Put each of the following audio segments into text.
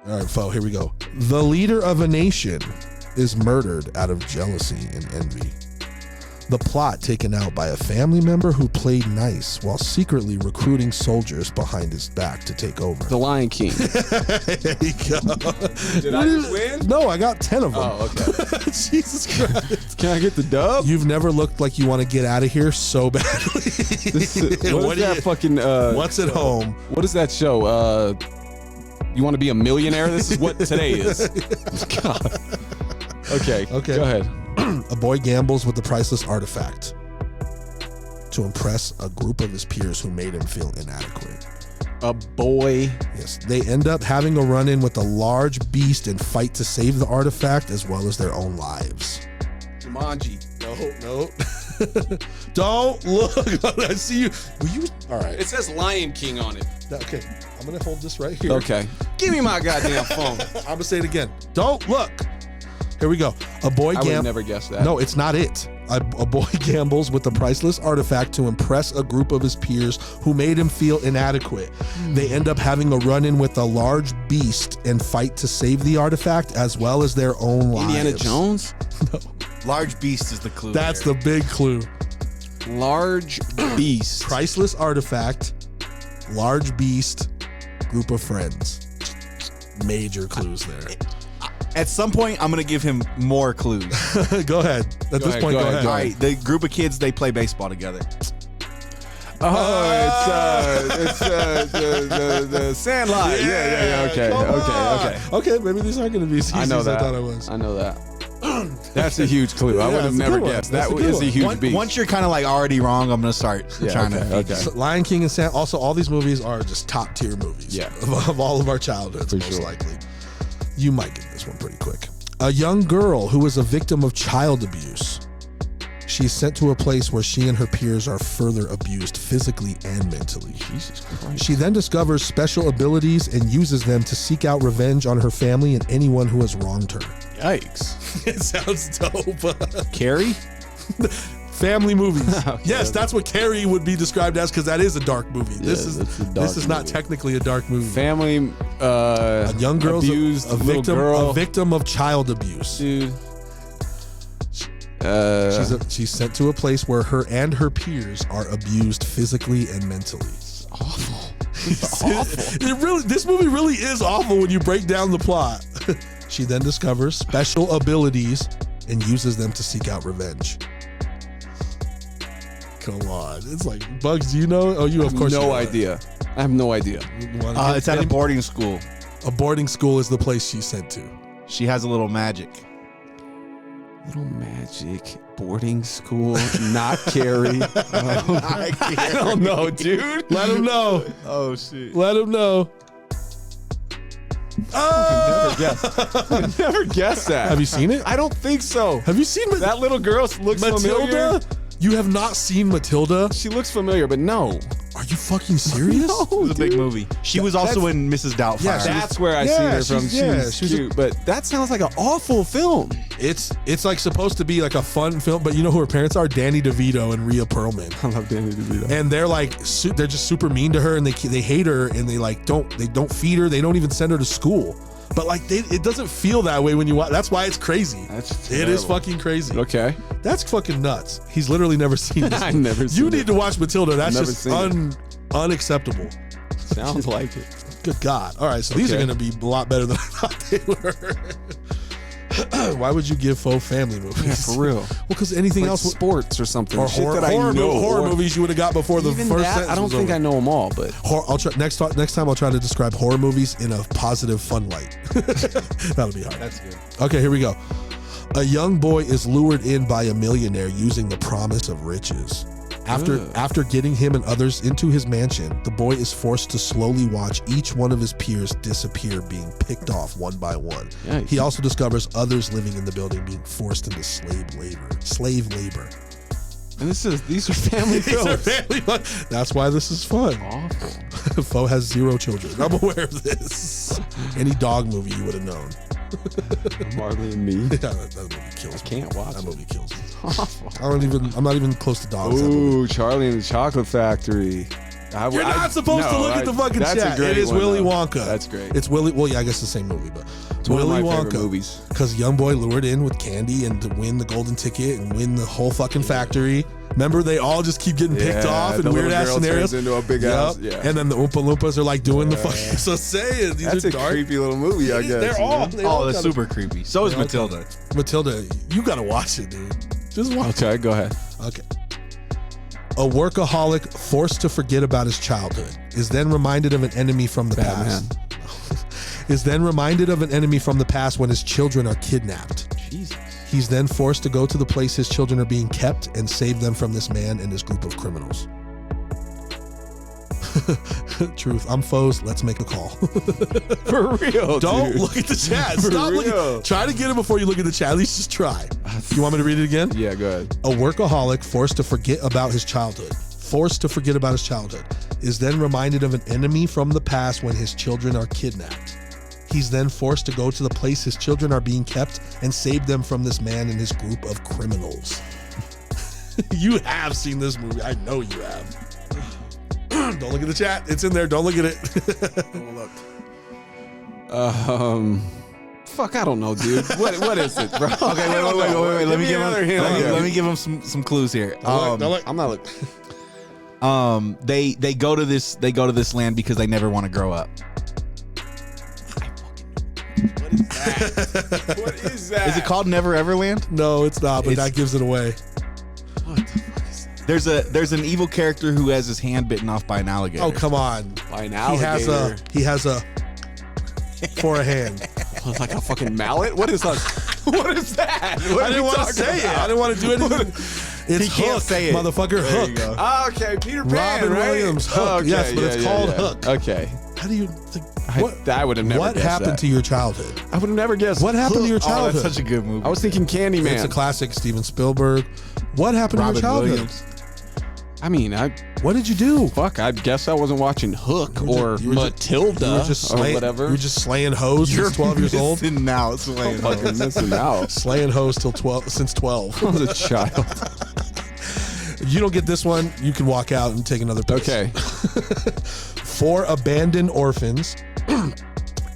All right, Fo, here we go. The leader of a nation is murdered out of jealousy and envy. The plot taken out by a family member who played nice while secretly recruiting soldiers behind his back to take over. The Lion King. There you go. Did I just win? No, I got 10 of them. Oh, okay. Jesus Christ. Can I get the dub? You've never looked like you want to get out of here so badly. What is that fucking... what's at home? What is that show? You want to be a millionaire? This is what today is. God. Okay, go ahead. A boy gambles with the priceless artifact to impress a group of his peers who made him feel inadequate. A boy. Yes, they end up having a run-in with a large beast and fight to save the artifact as well as their own lives. Jumanji. No. Don't look. I see you. Will you? All right. It says Lion King on it. Okay, I'm gonna hold this right here. Okay. Give me my goddamn phone. I'm gonna say it again. Don't look. Here we go. A boy I would never guess that. No, it's not it. A boy gambles with the priceless artifact to impress a group of his peers who made him feel inadequate. They end up having a run-in with a large beast and fight to save the artifact as well as their own lives. Indiana Jones? No. Large beast is the clue. That's the big clue. Large beast. Priceless artifact, large beast, group of friends. Major clues there. At some point, I'm gonna give him more clues. Go ahead. At this point, go ahead. All right, the group of kids, they play baseball together. Oh, it's the Sandlot. Yeah. Okay, maybe these aren't going to be as easy I know as that. I thought it was. I know that. That's a huge clue. I would have never guessed. That is a huge beast. Once you're kind of like already wrong, I'm gonna start trying to. Okay. So Lion King and Sam. Also, all these movies are just top tier movies. Yeah. Of all of our childhoods, For most sure. likely. You might get this one pretty quick. A young girl who is a victim of child abuse. She's sent to a place where she and her peers are further abused physically and mentally. Jesus Christ. She then discovers special abilities and uses them to seek out revenge on her family and anyone who has wronged her. Yikes. It sounds dope. Carrie? Family movies. Okay, Yes, that's what Carrie would be described as because that is a dark movie. This that's a dark is not movie. technically a dark movie. Family. A young girl's abused a little victim, girl. a victim of child abuse. Dude. She's sent to a place where her and her peers are abused physically and mentally. Awful. Awful. This movie really is awful when you break down the plot. She then discovers special abilities and uses them to seek out revenge. Come on, it's like Bugs. Do you know? Oh, you of course. No you know it. idea. I have no idea. It's at a boarding school. A boarding school is the place she's sent to. She has a little magic. Little magic boarding school, not Carrie. I don't know, dude. Let him know. Oh shit. Let him know. Never guess. Never guess that. Have you seen it? I don't think so. Have you seen That little girl looks Matilda? familiar. You have not seen Matilda? She looks familiar, but no. Are you fucking serious? No, It was a big dude. movie. She was also in Mrs. Doubtfire. Yeah, she was- That's where I Yeah, seen her from. she's- She she's a- cute, but that sounds like an awful film. It's like supposed to be like a fun film, but you know who her parents are? Danny DeVito and Rhea Perlman. I love Danny DeVito. And they're like they're just super mean to her, and they hate her, and they don't feed her. They don't even send her to school. But like it doesn't feel that way when you watch. That's why it's crazy. That's It is terrible. fucking crazy. Okay. That's fucking nuts. He's literally never seen this. I've never seen You it. need to watch Matilda. That's Never just seen unacceptable. Sounds like it. Good God. All right, so these are Okay. going to be a lot better than I thought they were. Why would you give faux family movies? Yeah, for real. Well, because anything Like else sports or something. or Shit horror, that I know. horror movies you would have got before the Even first that, sentence I don't was think over. I know them all, but I'll try next time I'll try to describe horror movies in a positive, fun light. That'll be hard. that's good. Okay, here we go. A young boy is lured in by a millionaire using the promise of riches. After getting him and others into his mansion, the boy is forced to slowly watch each one of his peers disappear, being picked off one by one. Yikes. He also discovers others living in the building being forced into slave labor. And these are family These are films. family fun. That's why this is fun. Awful. Foe has 0 children. I'm aware of this. Any dog movie you would have known. Marley and me. Yeah, that movie kills me. Can't watch That it. movie kills me. Awful. I'm not even close to dogs. That movie. Ooh, Charlie and the Chocolate Factory. You're not supposed to look at the fucking that's a chat. great It is one, Willy though. Wonka. That's great. It's Willy. Well, yeah, I guess the same movie, but It's one of Willy my favorite Wonka. movies. Because young boy lured in with candy and to win the golden ticket and win the whole fucking factory. Remember, they all just keep getting picked off in the weird little ass girl scenarios. turns into a big ass. Yeah. And then the Oompa Loompas are like doing the fucking. So say it. These That's are a dark. creepy little movie, I guess. They're all. man. They all Oh, that's kinda- super creepy. So is They all Matilda. Matilda, you gotta watch it, dude. Just watch Okay, go ahead. it. Okay. A workaholic forced to forget about his childhood is then reminded of an enemy from the Batman. past. Is then reminded of an enemy from the past when his children are kidnapped. Jesus. He's then forced to go to the place his children are being kept and save them from this man and his group of criminals. Truth. I'm foes. Let's make a call. For real, Don't dude. look at the chat. For Stop real. looking. Try to get it before you look at the chat. At least just try. You want me to read it again? Yeah, go ahead. A workaholic forced to forget about his childhood, is then reminded of an enemy from the past when his children are kidnapped. He's then forced to go to the place his children are being kept and save them from this man and his group of criminals. You have seen this movie. I know you have. Don't look at the chat. It's in there. Don't look at it. Fuck, I don't know, dude. What is it, bro? Okay, wait. Let me give him. another hint. Let me give him some clues here. Don't look. I'm not looking. They go to this land because they never want to grow up. What is that? What is that? Is it called Never Ever Land? No, it's not, but It's- that gives it away. What the fuck is that? There's an evil character who has his hand bitten off by an alligator. Oh, come on. By an He alligator. has a for a hand. Like a fucking mallet? What is that? What is that? What I didn't want to say it. I didn't want to do anything. It's He can't Hook, say it. motherfucker. There you Hook. go. Oh, okay, Peter Pan, Robin right? Williams, Hook. Okay, Yes, but it's called yeah. Hook. Okay. How do you think? I would have never What guessed happened that. to your childhood? I would have never guessed. What happened to your Oh, childhood? that's such a good movie. I was thinking Candyman. It's a classic. Steven Spielberg. What happened to Robin your childhood? Williams. I mean, What did you do? I guess I wasn't watching Hook You were or ju- you were ju- Matilda You were just or slaying, whatever. You were just slaying hoes since 12 years old. Missing out, Slaying fucking Hoes. missing out. Slaying hoes till 12 since 12. I was a child. If you don't get this one, you can walk out and take another piss. Okay. 4 abandoned orphans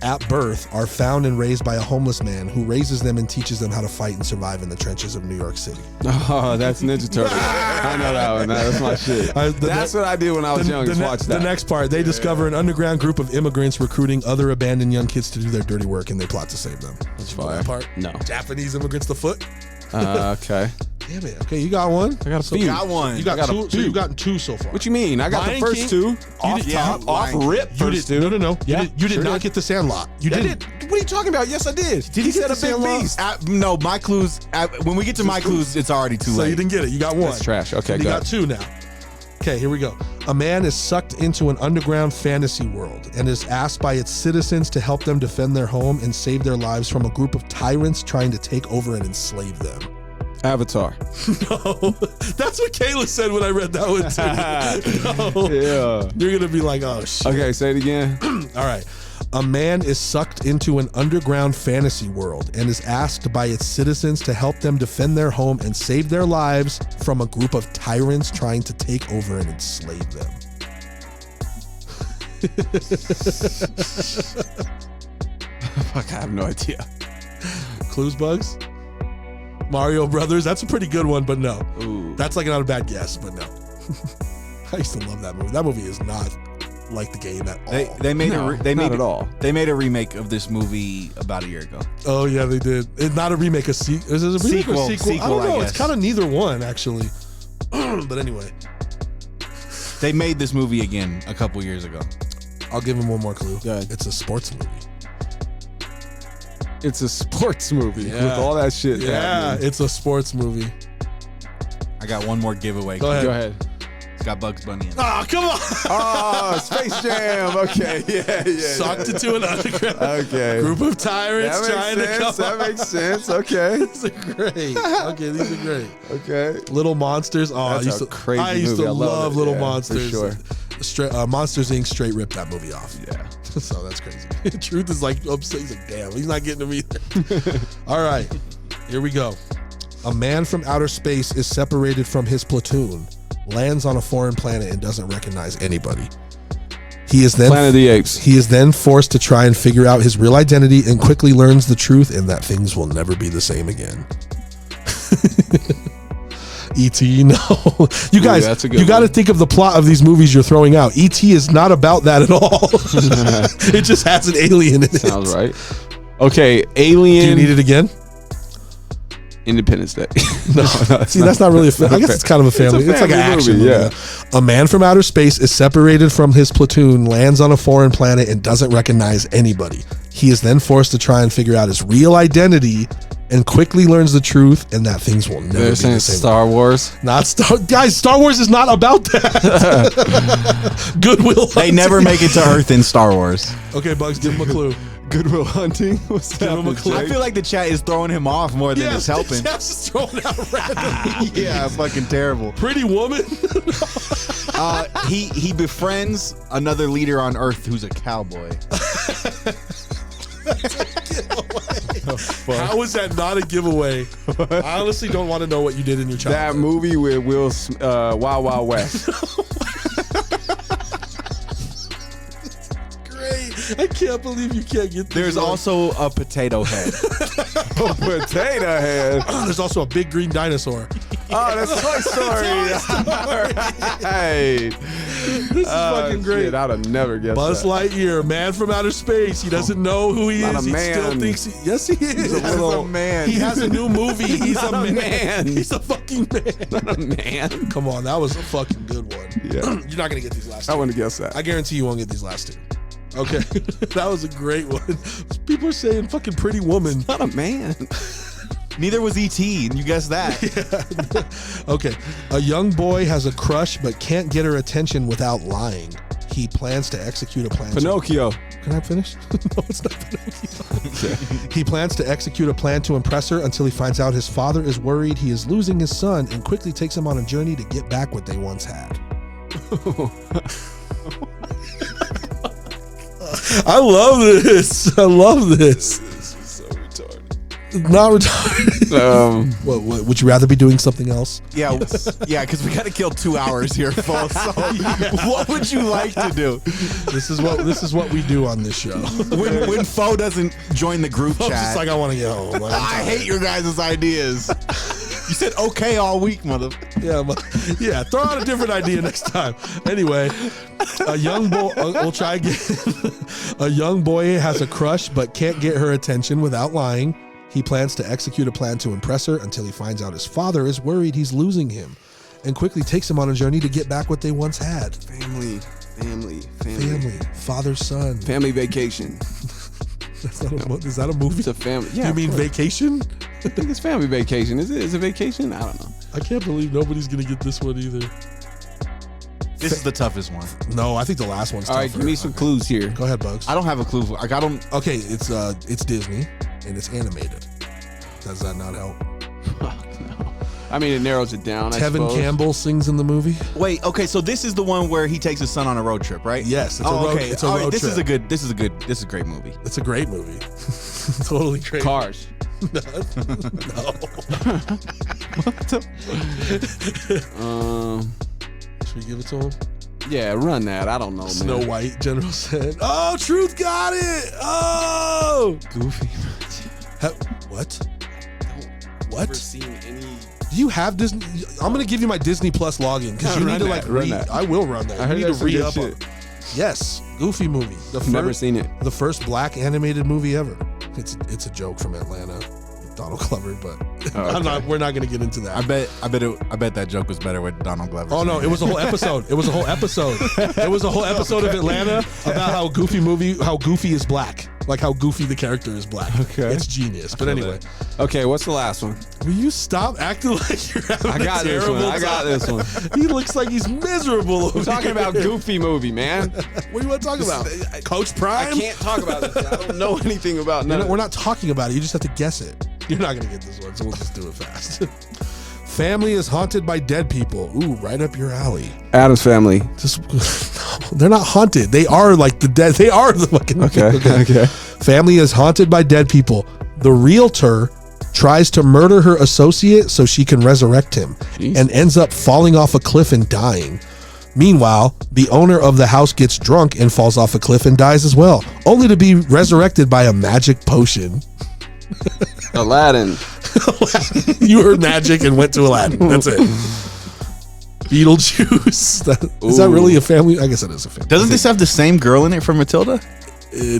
at birth are found and raised by a homeless man who raises them and teaches them how to fight and survive in the trenches of New York City. Oh, that's Ninja Turtles. I know that one. That's my shit. That's what I did when I was young. Is watch that. The next part, they discover an underground group of immigrants recruiting other abandoned young kids to do their dirty work, and they plot to save them. That's You know fire. that part? No. Japanese immigrants to foot. Okay. Damn it. Okay, you got one. I got a few. Got one. You got I got a two. So few. you've gotten 2 so far. What you mean? I got Lion the first King? two off did- top, yeah, off Lion rip. You First did, two. no. Yeah, You did sure not did. get the Sandlot. You I didn't. did. What are you talking about? Yes, I did. Did He you said get a the big Sandlot? beast. No, my clues. When we get to my clues, it's already too So late. you didn't get it. You got 1. That's trash. Okay, You go got 2 now. Okay, here we go. A man is sucked into an underground fantasy world and is asked by its citizens to help them defend their home and save their lives from a group of tyrants trying to take over and enslave them. Avatar. No, that's what Kayla said when I read that one too. No. Yeah. You're gonna be like, oh shit. Okay, say it again. All right. A man is sucked into an underground fantasy world and is asked by its citizens to help them defend their home and save their lives from a group of tyrants trying to take over and enslave them. Fuck, I have no idea. Clues, Bugs? Mario Brothers. That's a pretty good one, but no. Ooh. That's like not a bad guess, but no. I used to love that movie. That movie is not like the game at all. They made No, they not made at all. They made a remake of this movie about a year ago. Oh yeah, they did. It's not a remake. Is it a remake or Sequel. sequel? I Sequel, don't know. I It's guess. kind of neither one actually. But anyway, They made this movie again a couple years ago. I'll give him one more clue. Go ahead. It's a sports movie. It's a sports movie Yeah. with all that shit. Yeah, happening. it's a sports movie. I got one more giveaway. Go ahead. Go ahead. It's got Bugs Bunny in it. Oh, come on. Oh, Space Jam. Okay, yeah. Sucked into an underground Okay. group of tyrants That trying makes to come sense. That up. makes sense. Okay. These are great. Okay, these are great. Okay. Little Monsters. Oh, That's a crazy I used movie. to I love love it. Little Yeah, for Monsters. sure. Monsters Inc. straight ripped that movie off. Yeah. So that's crazy. Truth is like upset. He's like, damn, he's not getting him either. All right, here we go. A man from outer space is separated from his platoon lands on a foreign planet and doesn't recognize anybody. He is then Planet of the Apes. He is then forced to try and figure out his real identity and quickly learns the truth and that things will never be the same again. E.T. No, you guys, that's a good you got to one. think of the plot of these movies you're throwing out. E.T. is not about that at all. It just has an alien in it. Sounds right. Okay, Do you Alien. need it again? Independence Day. No, see, that's not really I guess it's kind of a family. It's like an family action movie, movie. A man from outer space is separated from his platoon, lands on a foreign planet, and doesn't recognize anybody. He is then forced to try and figure out his real identity and quickly learns the truth and that things will never They're be saying the same. Star Wars. Not Star Guys, Star Wars is not about that. Goodwill They Hunting. never make it to Earth in Star Wars. Okay, Bugs, give him a clue. Goodwill Hunting. What's Give him a clue. I feel like the chat is throwing him off more than it's helping. That's just throwing out random. Yeah, fucking terrible. Pretty Woman. He befriends another leader on Earth who's a cowboy. How is that not a giveaway? I honestly don't want to know what you did in your That childhood. movie with Wild Wild West. Great. I can't believe you can't get this. There's one. also a potato head. Potato Head. There's also a big green dinosaur. Oh, that's Toy Story. Right. This is fucking great. Shit, I'd have never guessed Buzz that. Lightyear, man from outer space. He doesn't know who he Not is. a He man. still thinks yes, he is. a little man. He has a new movie. He's Not a a man. man. He's a fucking man. Not a man. Come on, that was a fucking good one. Yeah. You're not gonna get these last I two. wouldn't have guessed that. I guarantee you won't get these last two. Okay, that was a great one. People are saying fucking Pretty Woman. Not a man. Neither was E.T. and you guessed that. Okay, a young boy has a crush but can't get her attention without lying. He plans to execute a plan. Pinocchio. Can I finish? No, it's not Pinocchio. He plans to execute a plan to impress her until he finds out his father is worried he is losing his son and quickly takes him on a journey to get back what they once had. I love this. I love this. So retarded. Not retarded. What, would you rather be doing something else? Yeah, yeah, because we got to kill 2 hours here, folks. So, what would you like to do This is what we do on this show. when Foe doesn't join the group I'm chat? just like, I want to get home. Like, I'm I tired. hate your guys' ideas. You said okay all week, mother. Yeah, throw out a different idea next time. Anyway, a young boy, we'll try again. A young boy has a crush but can't get her attention without lying. He plans to execute a plan to impress her until he finds out his father is worried he's losing him and quickly takes him on a journey to get back what they once had. Family. Father, son. Family Vacation. That's not is that a movie? It's a family. Yeah, You of mean course. vacation? I think it's Family Vacation. Is it? Is it Vacation? I don't know. I can't believe nobody's going to get this one either. This is the toughest one. No, I think the last one's All right, tougher. give me some clues here. Go ahead, Bugs. I don't have a clue. Like I don't. Okay, it's Disney and it's animated. Does that not help? No. I mean, it narrows it down. I Tevin suppose. Campbell sings in the movie. Wait. Okay. So this is the one where he takes his son on a road trip, right? Yes, it's a road. Okay. It's a All right, road this trip. is a good. This is a good. This is a great movie. It's a great movie. Totally great. Cars. No. Should we give it to him? Yeah, run that. I don't know, man. Snow White, General said. Oh, Truth got it. Oh, Goofy. what? Never What? seen any. Do you have Disney? I'm gonna give you my Disney Plus login because you Run need to that, like run read. that. I will run that. I You heard need to that's some read good up on. shit. Yes, Goofy movie. Never seen it. The first black animated movie ever. It's a joke from Atlanta, Donald Glover, but okay. we're not gonna get into that. I bet that joke was better with Donald Glover. Oh no, it was a whole episode. It was a whole episode. It was a whole episode of Atlanta about how Goofy is black. Like how Goofy the character is black. Okay. It's genius. But anyway, Okay, what's the last one? will you stop acting like you're having I got a this terrible one. I got time? this one. He looks like he's miserable over We're talking here. about Goofy movie, man. What do you want to talk about? Coach I Prime? can't talk about this. I don't know anything about You're none not- of we're it. not talking about it. You just have to guess it. You're not going to get this one, so we'll just do it fast. Family is haunted by dead people. Ooh, right up your alley. Addams Family. Just no, they're not haunted. They are like the dead. They are the fucking Okay. Family is haunted by dead people. The realtor tries to murder her associate so she can resurrect him, Jeez. and ends up falling off a cliff and dying. Meanwhile, the owner of the house gets drunk and falls off a cliff and dies as well, only to be resurrected by a magic potion. Aladdin. You heard magic and went to Aladdin. That's it. Beetlejuice. Is that really a family? I guess it is a family. Doesn't this have the same girl in it from Matilda?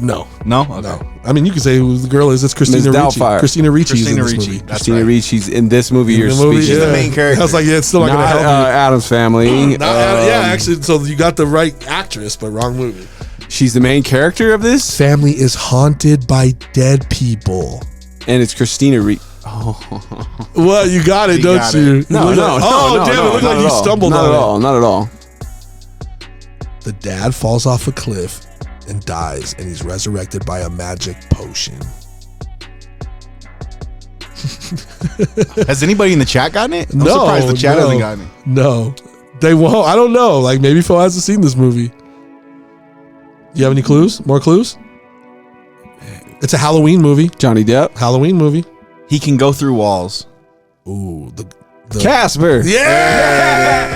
No. No? Okay. No. I mean, you can say who the girl is. It's Christina Ms. Ricci. Doubtfire. Christina Ricci's in Christina this Ricci. movie. That's Christina right. Ricci's in this movie. You're In the movie, speaking. the main character. I was like, yeah, it's still not, Not going to help you. Adam's Family. Yeah, actually, so you got the right actress, but wrong movie. She's the main character of this, Family is haunted by dead people. and it's Christina Ricci. Oh. Well, you got it, You don't got you? it. No, You no, look- no, Oh, no, damn, no, it looked not like at you all. stumbled Not on at it. all. Not at all. The dad falls off a cliff and dies, and he's resurrected by a magic potion. Has anybody in the chat gotten it? I'm No, surprised the chat no. hasn't gotten it. No, they won't. I don't know. Like, maybe Phil hasn't seen this movie. You have any clues? More clues? It's a Halloween movie. Johnny Depp. Halloween movie. He can go through walls. Ooh, the Casper. yeah,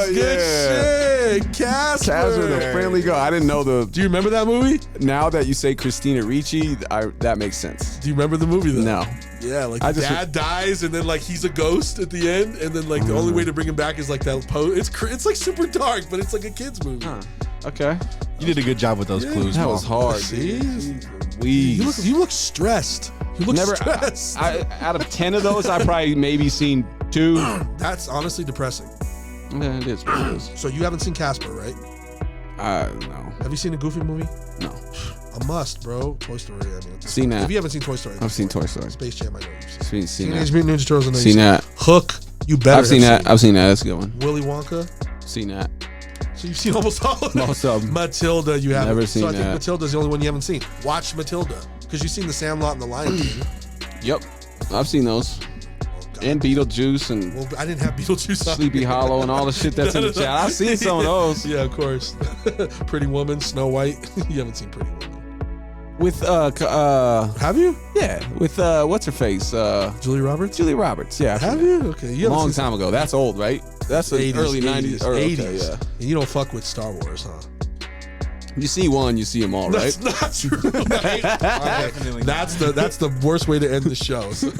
good shit, Casper Casper. the Friendly Ghost. I didn't know the. Do you remember that movie? Now that you say Christina Ricci, that makes sense. Do you remember the movie though? No. Yeah, like I the just- dad dies and then like he's a ghost at the end, and then like the only way to bring him back is like that it's like super dark, but it's like a kids movie. Huh. Okay. You did a good job with those clues. That Paul. was hard. See? Weez. You look stressed. You look Never. stressed. Out of 10 of those, I probably maybe seen 2. That's honestly depressing. Yeah, it is what it is. So you haven't seen Casper, right? No. Have you seen a Goofy movie? No. A must, bro. Toy Story. I mean, Seen that. If you haven't seen Toy Story, I've seen Toy Story. Space Jam. I know you've seen. Seen Teenage that. Mutant Ninja Turtles. I know you've Seen that. Hook. You better. I've seen have that. I've seen that. That's a good one. Willy Wonka. Seen that. So you've seen almost all of them. Most of them. Matilda, you haven't. Never So I seen think that. Matilda's the only one you haven't seen. Watch Matilda because you've seen The Sandlot and The Lion King. Yep. I've seen those. Oh, God. And Beetlejuice and Well, I didn't have Beetlejuice on Sleepy here. Hollow and all the shit that's in the chat. I've seen some of those. Yeah, of course. Pretty Woman, Snow White. You haven't seen Pretty Woman. With Have you? yeah, with what's her face? Julia Roberts? Julia Roberts. Yeah. I've Have seen you? Okay. You that. haven't Long seen time ago. That's old, right? That's the 80s, early 90s. Or, 80s. okay, yeah. And you don't fuck with Star Wars, huh? You see one, you see them all, right? That's not true. Right? Okay. Definitely not. That's the worst way to end the show. So.